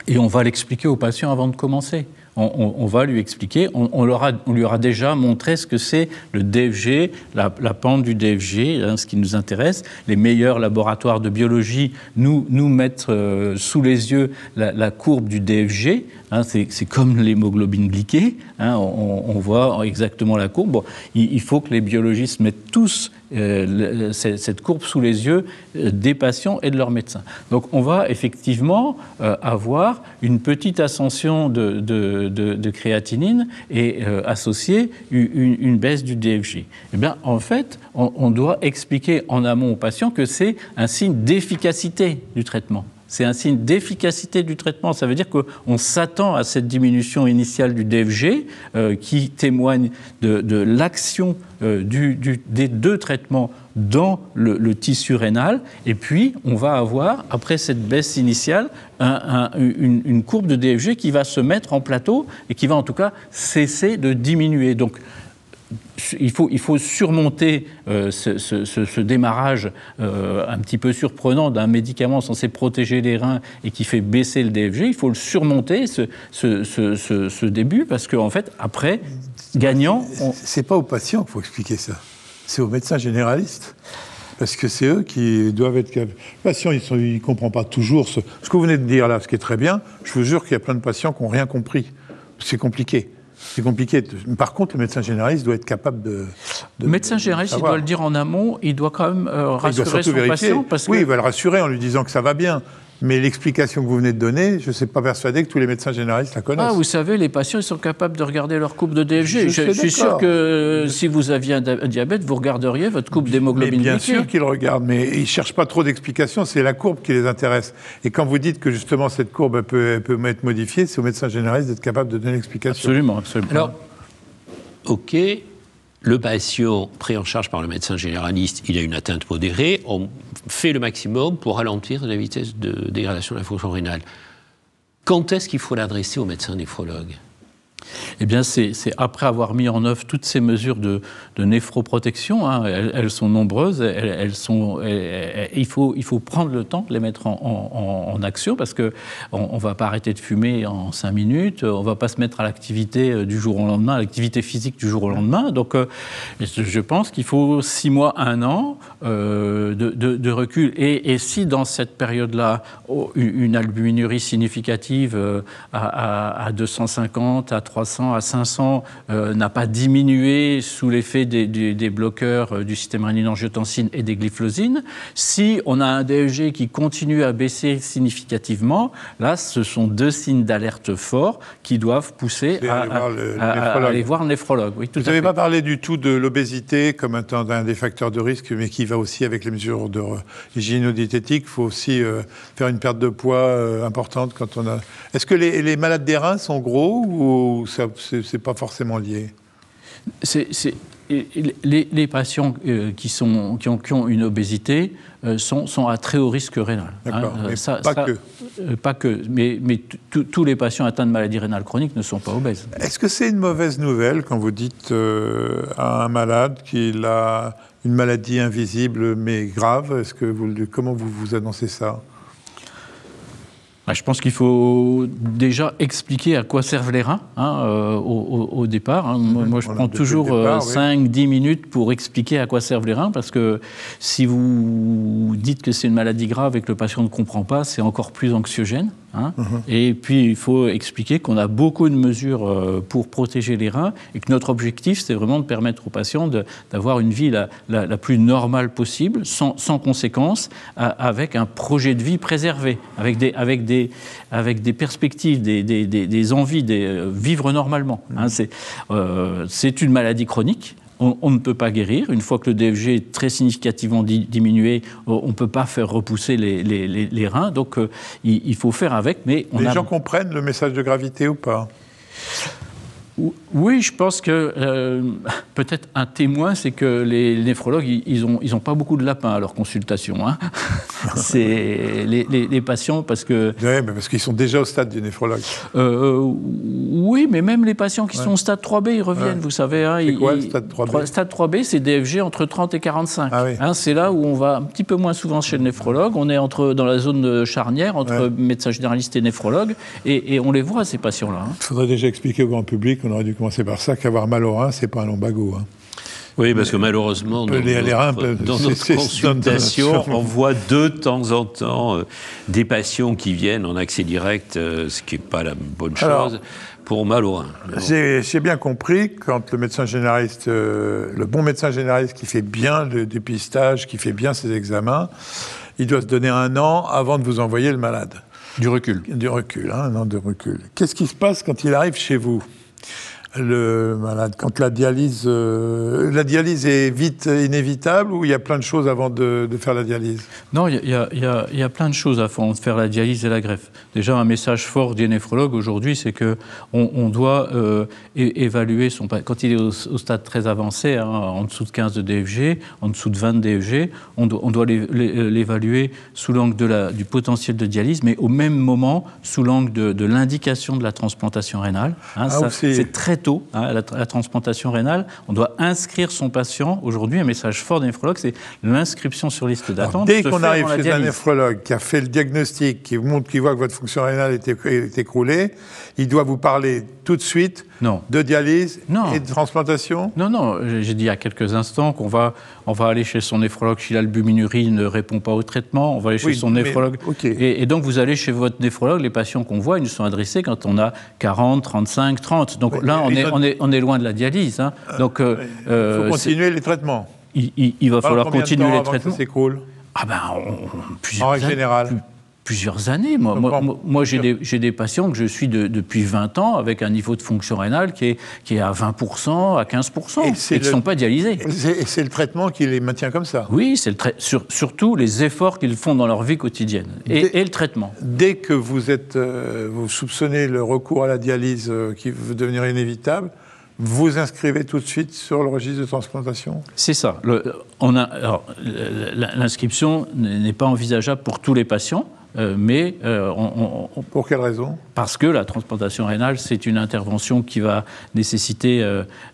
Et on va l'expliquer au patient avant de commencer. On va lui expliquer, on lui aura déjà montré ce que c'est le DFG, la pente du DFG, ce qui nous intéresse. Les meilleurs laboratoires de biologie nous mettent sous les yeux la courbe du DFG. C'est comme l'hémoglobine glyquée, on voit exactement la courbe. Bon, il faut que les biologistes mettent tous cette courbe sous les yeux des patients et de leurs médecins. Donc on va effectivement avoir une petite ascension de créatinine et associer une baisse du DFG. Eh bien, en fait, on doit expliquer en amont aux patients que c'est un signe d'efficacité du traitement. C'est un signe d'efficacité du traitement. Ça veut dire qu'on s'attend à cette diminution initiale du DFG qui témoigne de l'action des 2 traitements dans le tissu rénal. Et puis, on va avoir, après cette baisse initiale, une courbe de DFG qui va se mettre en plateau et qui va en tout cas cesser de diminuer. Donc, il faut surmonter ce démarrage un petit peu surprenant d'un médicament censé protéger les reins et qui fait baisser le DFG. Il faut le surmonter, ce début, parce qu'en fait, après, gagnant... C'est pas aux patients qu'il faut expliquer ça. C'est aux médecins généralistes. Parce que c'est eux qui doivent être... Le patient, il ne comprend pas toujours ce que vous venez de dire là, ce qui est très bien. Je vous jure qu'il y a plein de patients qui n'ont rien compris. C'est compliqué. C'est compliqué. Par contre, le médecin généraliste doit être capable de le médecin généraliste, il doit le dire en amont, il doit quand même rassurer son patient. Oui, il va le rassurer en lui disant que ça va bien. Mais l'explication que vous venez de donner, je ne suis pas persuadé que tous les médecins généralistes la connaissent. Vous savez, les patients, ils sont capables de regarder leur courbe de DFG. Je suis sûr que si vous aviez un diabète, vous regarderiez votre courbe d'hémoglobine glyquée. Bien sûr qu'ils regardent, mais ils ne cherchent pas trop d'explications, c'est la courbe qui les intéresse. Et quand vous dites que justement cette courbe elle peut être modifiée, c'est au médecin généraliste d'être capable de donner l'explication. Absolument, absolument. Alors, OK, le patient pris en charge par le médecin généraliste, il a une atteinte modérée, on fait le maximum pour ralentir la vitesse de dégradation de la fonction rénale. Quand est-ce qu'il faut l'adresser au médecin néphrologue ? Eh bien, c'est après avoir mis en œuvre toutes ces mesures de néphroprotection, elles sont nombreuses, il faut prendre le temps de les mettre en action, parce qu'on ne va pas arrêter de fumer en 5 minutes, on ne va pas se mettre à l'activité du jour au lendemain, à l'activité physique du jour au lendemain. Donc, je pense qu'il faut 6 mois, 1 an de recul. Et si dans cette période-là, une albuminurie significative à 250, à 300, 400 à 500 n'a pas diminué sous l'effet des bloqueurs du système rénine-angiotensine et des glyphlosines. Si on a un DFG qui continue à baisser significativement, là, ce sont deux signes d'alerte forts qui doivent pousser à aller voir le néphrologue. Oui, vous n'avez pas parlé du tout de l'obésité comme étant un des facteurs de risque, mais qui va aussi avec les mesures hygiéno-diététiques. Il faut aussi faire une perte de poids importante quand on a... Est-ce que les malades des reins sont gros ou c'est pas forcément lié? Les patients qui ont une obésité sont à très haut risque rénal. D'accord, mais pas que. Mais tous les patients atteints de maladie rénale chronique ne sont pas obèses. Est-ce que c'est une mauvaise nouvelle quand vous dites à un malade qu'il a une maladie invisible mais grave? Comment vous annoncez ça? Je pense qu'il faut déjà expliquer à quoi servent les reins au départ. Moi, je prends toujours 5-10 minutes pour expliquer à quoi servent les reins, parce que si vous dites que c'est une maladie grave et que le patient ne comprend pas, c'est encore plus anxiogène. Et puis, il faut expliquer qu'on a beaucoup de mesures pour protéger les reins et que notre objectif, c'est vraiment de permettre aux patients d'avoir une vie la plus normale possible, sans conséquences, avec un projet de vie préservé, avec des perspectives, des envies de vivre normalement. C'est une maladie chronique. On ne peut pas guérir. Une fois que le DFG est très significativement diminué, on ne peut pas faire repousser les reins. Donc, il faut faire avec. Mais les gens comprennent le message de gravité ou pas? Oui, je pense que peut-être un témoin, c'est que les néphrologues, ils ont pas beaucoup de lapins à leur consultation. C'est les patients, parce que... Oui, mais parce qu'ils sont déjà au stade du néphrologue. Oui, mais même les patients qui sont au stade 3B, ils reviennent, vous savez. C'est quoi le stade 3B? Le stade 3B, c'est DFG entre 30 et 45. Ah, oui. C'est là où on va un petit peu moins souvent chez le néphrologue. On est dans la zone charnière entre médecin généraliste et néphrologue, et on les voit, ces patients-là. Il faudrait déjà expliquer au grand public, on aurait dû commencer par ça, qu'avoir mal au rein, c'est pas un lumbago. Oui, parce que malheureusement, dans notre consultation, on voit de temps en temps des patients qui viennent en accès direct, ce qui n'est pas la bonne chose, pour mal au rein. J'ai bien compris, quand le médecin généraliste, le bon médecin généraliste qui fait bien le dépistage, qui fait bien ses examens, il doit se donner 1 an avant de vous envoyer le malade. Du recul. Du recul, 1 an de recul. Qu'est-ce qui se passe quand il arrive chez vous, le malade, quand la dialyse est vite inévitable, ou il y a plein de choses avant de faire la dialyse? Non, il y a plein de choses avant de faire la dialyse et la greffe. Déjà, un message fort des néphrologues aujourd'hui, c'est qu'on doit évaluer quand il est au stade très avancé, en dessous de 15 de DFG, en dessous de 20 de DFG, on doit l'évaluer sous l'angle du potentiel de dialyse, mais au même moment, sous l'angle de l'indication de la transplantation rénale. C'est très tôt, la transplantation rénale. On doit inscrire son patient. Aujourd'hui, un message fort des néphrologues, c'est l'inscription sur liste d'attente. Dès qu'on arrive chez un néphrologue qui a fait le diagnostic, qui voit que votre fonction rénale est écroulée, il doit vous parler tout de suite de dialyse et de transplantation? Non, j'ai dit il y a quelques instants qu'on va aller chez son néphrologue si l'albuminurie ne répond pas au traitement, on va aller chez son néphrologue. Et donc vous allez chez votre néphrologue, les patients qu'on voit, ils nous sont adressés quand on a 40, 35, 30. Donc là, on est loin de la dialyse. Donc, il faut continuer les traitements. Il va falloir continuer les traitements. Ça s'écroule? En règle générale. Plusieurs années. Moi j'ai des patients que je suis depuis 20 ans avec un niveau de fonction rénale qui est à 20%, à 15%, et qui ne sont pas dialysés. Et c'est le traitement qui les maintient comme ça? Oui, c'est surtout les efforts qu'ils font dans leur vie quotidienne et le traitement. Dès que vous soupçonnez le recours à la dialyse qui veut devenir inévitable, vous inscrivez tout de suite sur le registre de transplantation? C'est ça. L'inscription n'est pas envisageable pour tous les patients. Mais pour quelle raison? Parce que la transplantation rénale, c'est une intervention qui va nécessiter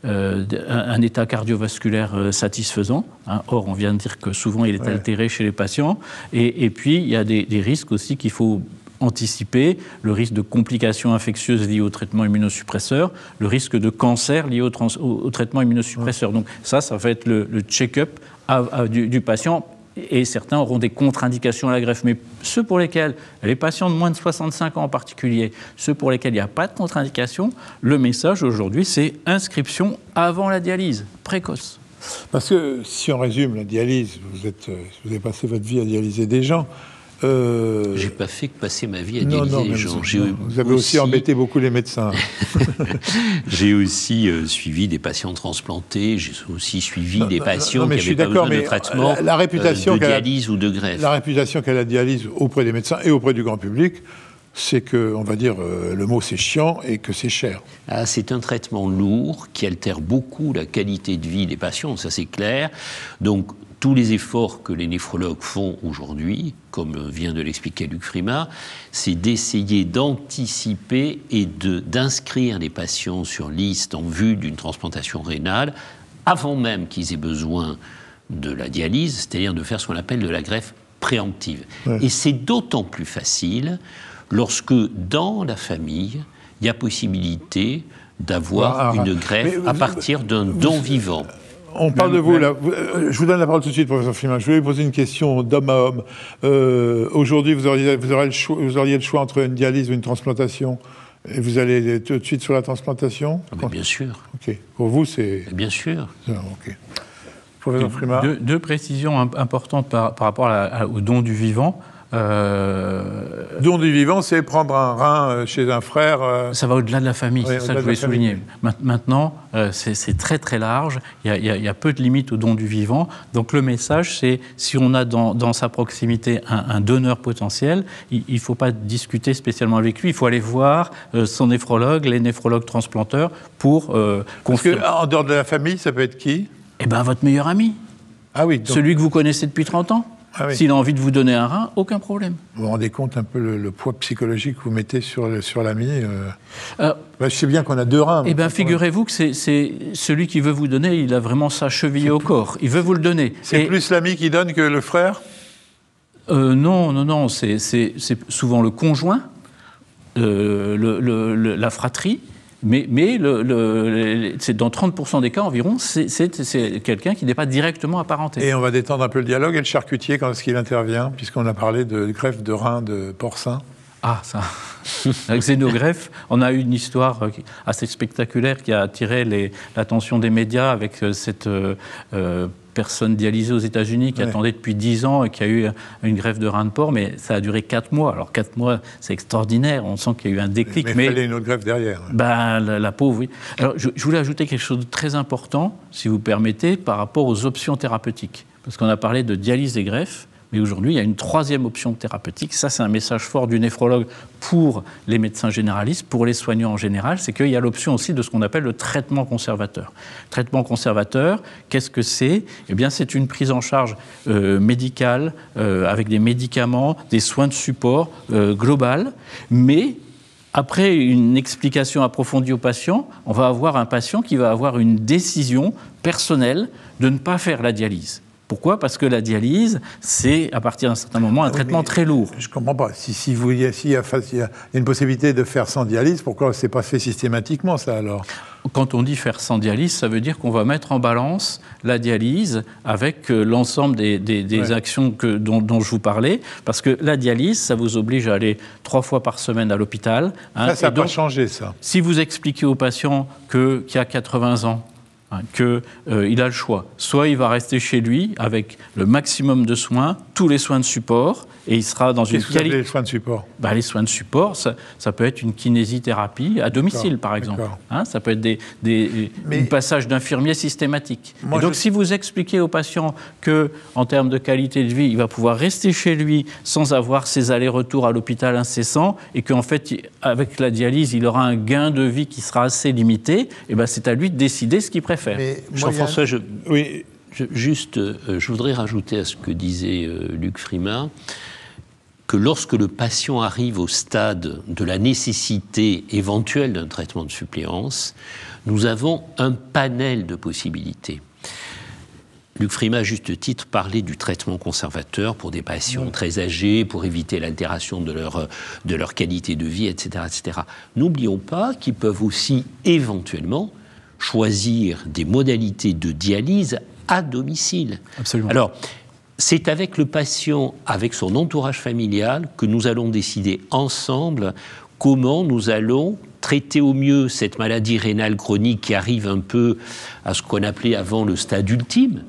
un état cardiovasculaire satisfaisant. Or, on vient de dire que souvent, il est altéré chez les patients. Et puis, il y a des risques aussi qu'il faut anticiper, le risque de complications infectieuses liées au traitement immunosuppresseur, le risque de cancer lié au traitement immunosuppresseur. Donc ça va être le check-up du patient. et certains auront des contre-indications à la greffe. Mais ceux pour lesquels, les patients de moins de 65 ans en particulier, ceux pour lesquels il n'y a pas de contre-indication, le message aujourd'hui, c'est inscription avant la dialyse, précoce. Parce que, si on résume la dialyse, vous avez passé votre vie à dialyser des gens. J'ai pas fait que passer ma vie à dialyser les gens. Vous avez aussi embêté beaucoup les médecins. J'ai aussi suivi des patients transplantés, j'ai aussi suivi des patients qui n'avaient pas besoin de traitement de dialyse ou de greffe. La réputation qu'a la dialyse auprès des médecins et auprès du grand public, c'est que, on va dire, le mot c'est chiant et que c'est cher. Ah, c'est un traitement lourd qui altère beaucoup la qualité de vie des patients, ça c'est clair. Donc, tous les efforts que les néphrologues font aujourd'hui, comme vient de l'expliquer Luc Frimard, c'est d'essayer d'anticiper et d'inscrire les patients sur liste en vue d'une transplantation rénale avant même qu'ils aient besoin de la dialyse, c'est-à-dire de faire ce qu'on appelle de la greffe préemptive. Ouais. Et c'est d'autant plus facile lorsque, dans la famille, il y a possibilité d'avoir une greffe à partir d'un don vivant. On parle de vous, là. Je vous donne la parole tout de suite, professeur Frimard. Je voulais vous poser une question d'homme à homme. Aujourd'hui, vous auriez le choix entre une dialyse ou une transplantation. Et vous allez tout de suite sur la transplantation ? Bien sûr. OK. Pour vous, c'est... Bien sûr. OK. Professeur Frimard. Deux précisions importantes par rapport au don du vivant. Don du vivant, c'est prendre un rein chez un frère. Ça va au-delà de la famille, c'est ça que je voulais souligner. Maintenant, c'est très très large, il y a peu de limites au don du vivant. Donc le message, c'est si on a dans sa proximité un donneur potentiel, il ne faut pas discuter spécialement avec lui, il faut aller voir son néphrologue, les néphrologues transplanteurs pour confirmer. Parce qu'en dehors de la famille, ça peut être qui ? Eh bien, votre meilleur ami. Ah oui. Donc... Celui que vous connaissez depuis 30 ans. Ah oui. S'il a envie de vous donner un rein, aucun problème. Vous vous rendez compte un peu le poids psychologique que vous mettez sur l'ami je sais bien qu'on a deux reins. Eh bien, figurez-vous que c'est celui qui veut vous donner, il a vraiment sa cheville au corps. Il veut vous le donner. C'est plus l'ami qui donne que le frère ? Non. C'est souvent le conjoint, la fratrie. Mais c'est dans 30% des cas environ, c'est quelqu'un qui n'est pas directement apparenté. Et on va détendre un peu le dialogue. Et le charcutier, quand est-ce qu'il intervient, puisqu'on a parlé de greffe de rein de porcin ? Ah, ça. La xénogreffe, on a eu une histoire assez spectaculaire qui a attiré l'attention des médias avec cette personne dialysée aux États-Unis qui attendait depuis 10 ans et qui a eu une greffe de rein de porc, mais ça a duré 4 mois. Alors 4 mois, c'est extraordinaire, on sent qu'il y a eu un déclic. Mais il fallait une autre greffe derrière. La pauvre, oui. Alors je voulais ajouter quelque chose de très important, si vous permettez, par rapport aux options thérapeutiques. Parce qu'on a parlé de dialyse et greffe, mais aujourd'hui, il y a une troisième option thérapeutique. Ça, c'est un message fort du néphrologue pour les médecins généralistes, pour les soignants en général, c'est qu'il y a l'option aussi de ce qu'on appelle le traitement conservateur. Traitement conservateur, qu'est-ce que c'est ? Eh bien, c'est une prise en charge médicale, avec des médicaments, des soins de support global, mais après une explication approfondie au patient, on va avoir un patient qui va avoir une décision personnelle de ne pas faire la dialyse. Pourquoi ? Parce que la dialyse, c'est, à partir d'un certain moment, un traitement très lourd. Je ne comprends pas. S'il y a une possibilité de faire sans dialyse, pourquoi ce n'est pas fait systématiquement, ça, alors ? Quand on dit faire sans dialyse, ça veut dire qu'on va mettre en balance la dialyse avec l'ensemble des actions dont je vous parlais. Parce que la dialyse, ça vous oblige à aller 3 fois par semaine à l'hôpital. Ça n'a pas changé, ça. Si vous expliquez au patient qui a 80 ans, qu'il a le choix. Soit il va rester chez lui avec le maximum de soins, tous les soins de support, et il sera dans une qualité... les soins de support ? Les soins de support, ça peut être une kinésithérapie à domicile, par exemple. Ça peut être un passage d'infirmier systématique. Et donc, si vous expliquez au patient qu'en termes de qualité de vie, il va pouvoir rester chez lui sans avoir ses allers-retours à l'hôpital incessants, et qu'en fait, avec la dialyse, il aura un gain de vie qui sera assez limité, et c'est à lui de décider ce qu'il préfère. Jean-François, je voudrais rajouter à ce que disait Luc Frimard, que lorsque le patient arrive au stade de la nécessité éventuelle d'un traitement de suppléance, nous avons un panel de possibilités. Luc Frimard, à juste titre, parlait du traitement conservateur pour des patients très âgés, pour éviter l'altération de leur qualité de vie, etc., etc. N'oublions pas qu'ils peuvent aussi éventuellement choisir des modalités de dialyse à domicile. Absolument. Alors, c'est avec le patient, avec son entourage familial, que nous allons décider ensemble comment nous allons traiter au mieux cette maladie rénale chronique qui arrive un peu à ce qu'on appelait avant le stade ultime,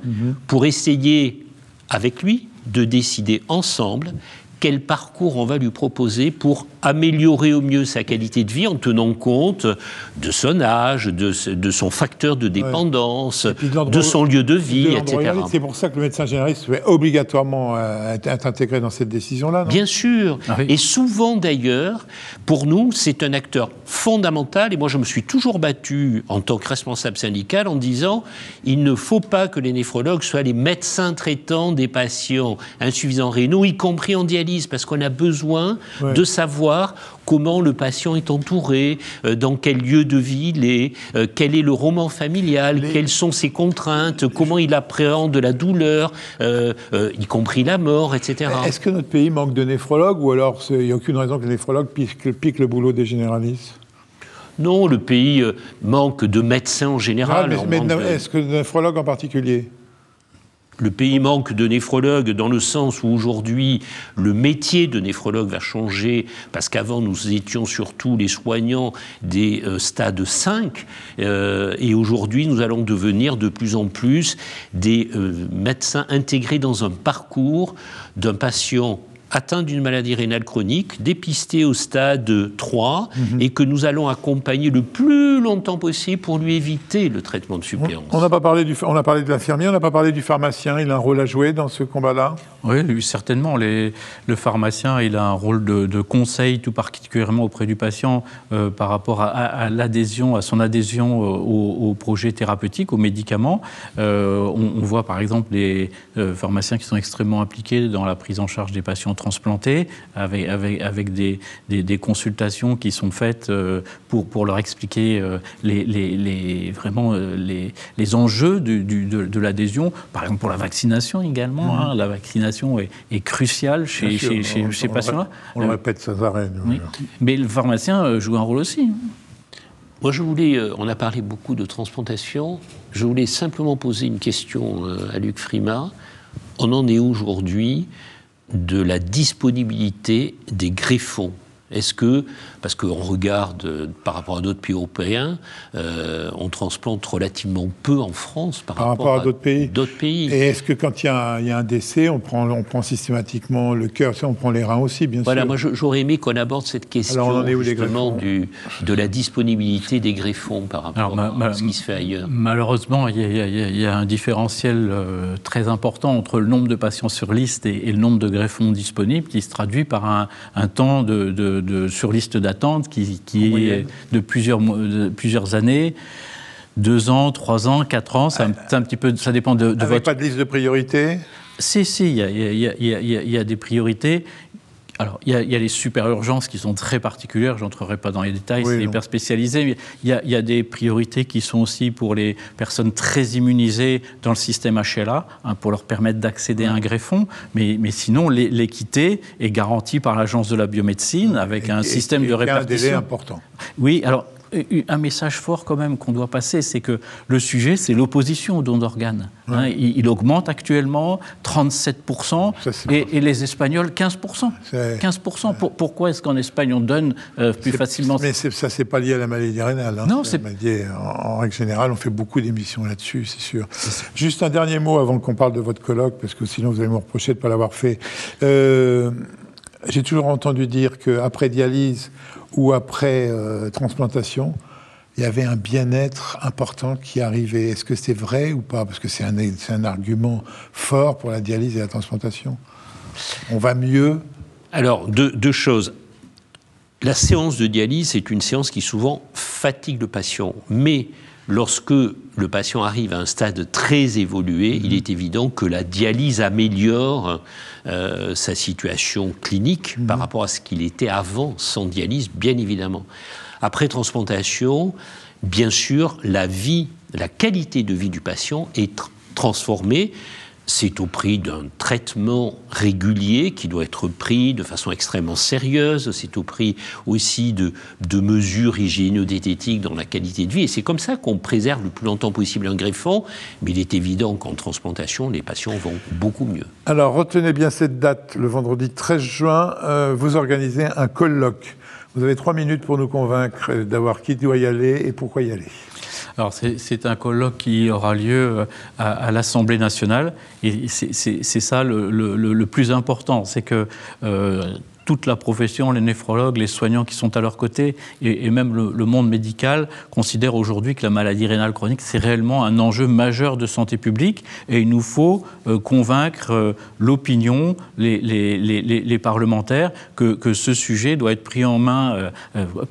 pour essayer, avec lui, de décider ensemble quel parcours on va lui proposer pour améliorer au mieux sa qualité de vie en tenant compte de son âge, de son facteur de dépendance, de son lieu de vie, etc. C'est pour ça que le médecin généraliste doit obligatoirement être intégré dans cette décision-là, non ? Bien sûr. Ah oui. Et souvent, d'ailleurs, pour nous, c'est un acteur fondamental. Et moi, je me suis toujours battu en tant que responsable syndical en disant il ne faut pas que les néphrologues soient les médecins traitants des patients insuffisants rénaux, y compris en dialyse, parce qu'on a besoin de savoir comment le patient est entouré, dans quel lieu de vie il est, quel est le roman familial, quelles sont ses contraintes, comment il appréhende la douleur, y compris la mort, etc. Est-ce que notre pays manque de néphrologues ou alors il n'y a aucune raison que les néphrologues piquent le boulot des généralistes ? Non, le pays manque de médecins en général. Est-ce que de néphrologues en particulier ? Le pays manque de néphrologues dans le sens où aujourd'hui le métier de néphrologue va changer parce qu'avant nous étions surtout les soignants des stades 5 et aujourd'hui nous allons devenir de plus en plus des médecins intégrés dans un parcours d'un patient atteint d'une maladie rénale chronique, dépisté au stade 3 et que nous allons accompagner le plus longtemps possible pour lui éviter le traitement de suppléance. On a parlé de l'infirmier, on n'a pas parlé du pharmacien. Il a un rôle à jouer dans ce combat-là ? Oui, certainement. Le pharmacien, il a un rôle de conseil, tout particulièrement auprès du patient, par rapport à l'adhésion, à son adhésion au projet thérapeutique, aux médicaments. On voit par exemple les pharmaciens qui sont extrêmement impliqués dans la prise en charge des patients transplantés, avec des consultations qui sont faites pour leur expliquer les enjeux de l'adhésion. Par exemple, pour la vaccination également. La vaccination est cruciale chez ces patients-là. On le répète sans arrêt. Oui. Mais le pharmacien joue un rôle aussi. Moi, on a parlé beaucoup de transplantation. Je voulais simplement poser une question à Luc Frimat. On en est où aujourd'hui de la disponibilité des greffons ? Est-ce que, parce qu'on regarde par rapport à d'autres pays européens, on transplante relativement peu en France par rapport à d'autres pays. Et est-ce que quand il y a un décès, on prend systématiquement le cœur, on prend les reins aussi, bien sûr. Voilà, moi j'aurais aimé qu'on aborde cette question justement de la disponibilité des greffons par rapport à ce qui se fait ailleurs. Malheureusement, il y a un différentiel très important entre le nombre de patients sur liste et le nombre de greffons disponibles qui se traduit par un temps sur liste d'attente qui est de plusieurs années, 2 ans, 3 ans, 4 ans, c'est un petit peu, ça dépend de votre... Pas de liste de priorité ? Si, il y a des priorités. Alors, il y a les super-urgences qui sont très particulières, je n'entrerai pas dans les détails, c'est hyper spécialisé, mais il y a des priorités qui sont aussi pour les personnes très immunisées dans le système HLA, pour leur permettre d'accéder à un greffon, mais sinon, l'équité est garantie par l'Agence de la biomédecine, avec un système de répartition. Un délai important. Oui, alors... Un message fort quand même qu'on doit passer, c'est que le sujet, c'est l'opposition aux dons d'organes. Il augmente actuellement 37%, et les Espagnols 15%. 15%. Pourquoi est-ce qu'en Espagne on donne plus facilement? Mais ça, c'est pas lié à la maladie rénale. Non, en règle générale, on fait beaucoup d'émissions là-dessus, c'est sûr. Juste un dernier mot avant qu'on parle de votre colloque, parce que sinon vous allez me reprocher de ne pas l'avoir fait. J'ai toujours entendu dire qu'après dialyse ou après transplantation, il y avait un bien-être important qui arrivait. Est-ce que c'est vrai ou pas? Parce que c'est un argument fort pour la dialyse et la transplantation. On va mieux? Alors, deux choses. La séance de dialyse est une séance qui souvent fatigue le patient. Mais lorsque le patient arrive à un stade très évolué, il est évident que la dialyse améliore sa situation clinique par rapport à ce qu'il était avant, sans dialyse, bien évidemment. Après transplantation, bien sûr, la qualité de vie du patient est transformée. c'est au prix d'un traitement régulier qui doit être pris de façon extrêmement sérieuse, c'est au prix aussi de mesures hygiéno-diététiques dans la qualité de vie, et c'est comme ça qu'on préserve le plus longtemps possible un greffon, mais il est évident qu'en transplantation, les patients vont beaucoup mieux. Alors, retenez bien cette date, le vendredi 13 juin, vous organisez un colloque. Vous avez 3 minutes pour nous convaincre d'avoir qui doit y aller et pourquoi y aller. Alors c'est un colloque qui aura lieu à l'Assemblée nationale et c'est ça le plus important, c'est que toute la profession, les néphrologues, les soignants qui sont à leur côté et même le monde médical considèrent aujourd'hui que la maladie rénale chronique c'est réellement un enjeu majeur de santé publique et il nous faut convaincre l'opinion, les parlementaires que ce sujet doit être pris en main,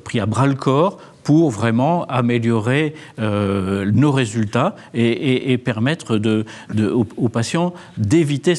pris à bras-le-corps pour vraiment améliorer nos résultats et permettre aux patients d'éviter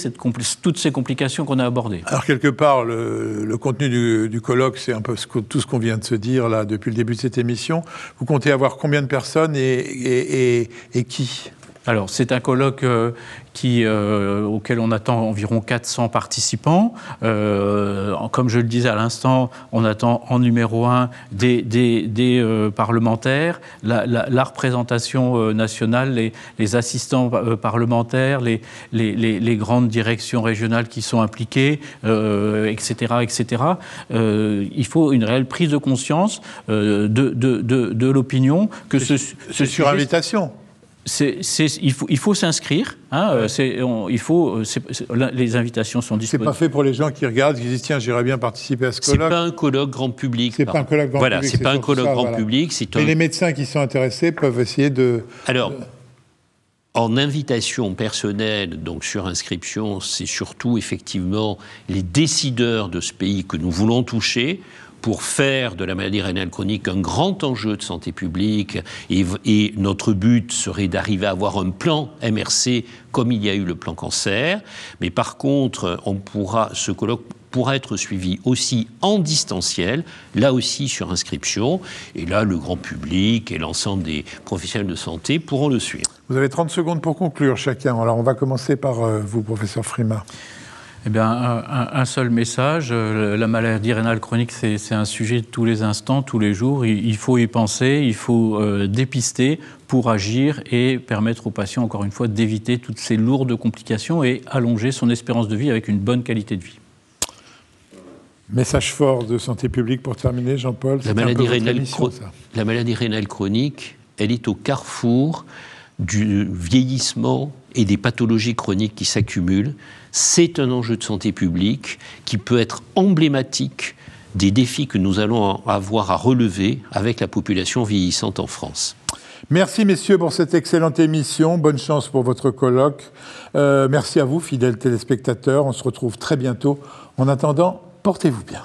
toutes ces complications qu'on a abordées. Alors quelque part, le contenu du colloque, c'est un peu tout ce qu'on vient de se dire là depuis le début de cette émission. Vous comptez avoir combien de personnes et qui ? Alors, c'est un colloque auquel on attend environ 400 participants. Comme je le disais à l'instant, on attend en numéro 1 des parlementaires, la représentation nationale, les assistants parlementaires, les grandes directions régionales qui sont impliquées, etc., etc. Il faut une réelle prise de conscience de l'opinion que c'est sur invitation. Il faut s'inscrire. Hein, les invitations sont disponibles. C'est pas fait pour les gens qui regardent, qui disent tiens, j'irais bien participer à ce colloque. C'est pas un colloque grand public. C'est pas un colloque grand public. Voilà, c'est pas un colloque grand public. Et les médecins qui sont intéressés peuvent essayer de. Alors, en invitation personnelle, donc sur inscription, c'est surtout effectivement les décideurs de ce pays que nous voulons toucher, pour faire de la maladie rénale chronique un grand enjeu de santé publique. Et notre but serait d'arriver à avoir un plan MRC comme il y a eu le plan cancer. Mais par contre, ce colloque pourra être suivi aussi en distanciel, là aussi sur inscription. Et là, le grand public et l'ensemble des professionnels de santé pourront le suivre. Vous avez 30 secondes pour conclure chacun. Alors on va commencer par vous, professeur Frima. Eh bien, un seul message, la maladie rénale chronique, c'est un sujet de tous les instants, tous les jours. Il faut y penser, il faut dépister pour agir et permettre aux patients, encore une fois, d'éviter toutes ces lourdes complications et allonger son espérance de vie avec une bonne qualité de vie. Message fort de santé publique pour terminer, Jean-Paul. La maladie rénale chronique, elle est au carrefour du vieillissement et des pathologies chroniques qui s'accumulent. C'est un enjeu de santé publique qui peut être emblématique des défis que nous allons avoir à relever avec la population vieillissante en France. Merci messieurs pour cette excellente émission. Bonne chance pour votre colloque. Merci à vous, fidèles téléspectateurs. On se retrouve très bientôt. En attendant, portez-vous bien.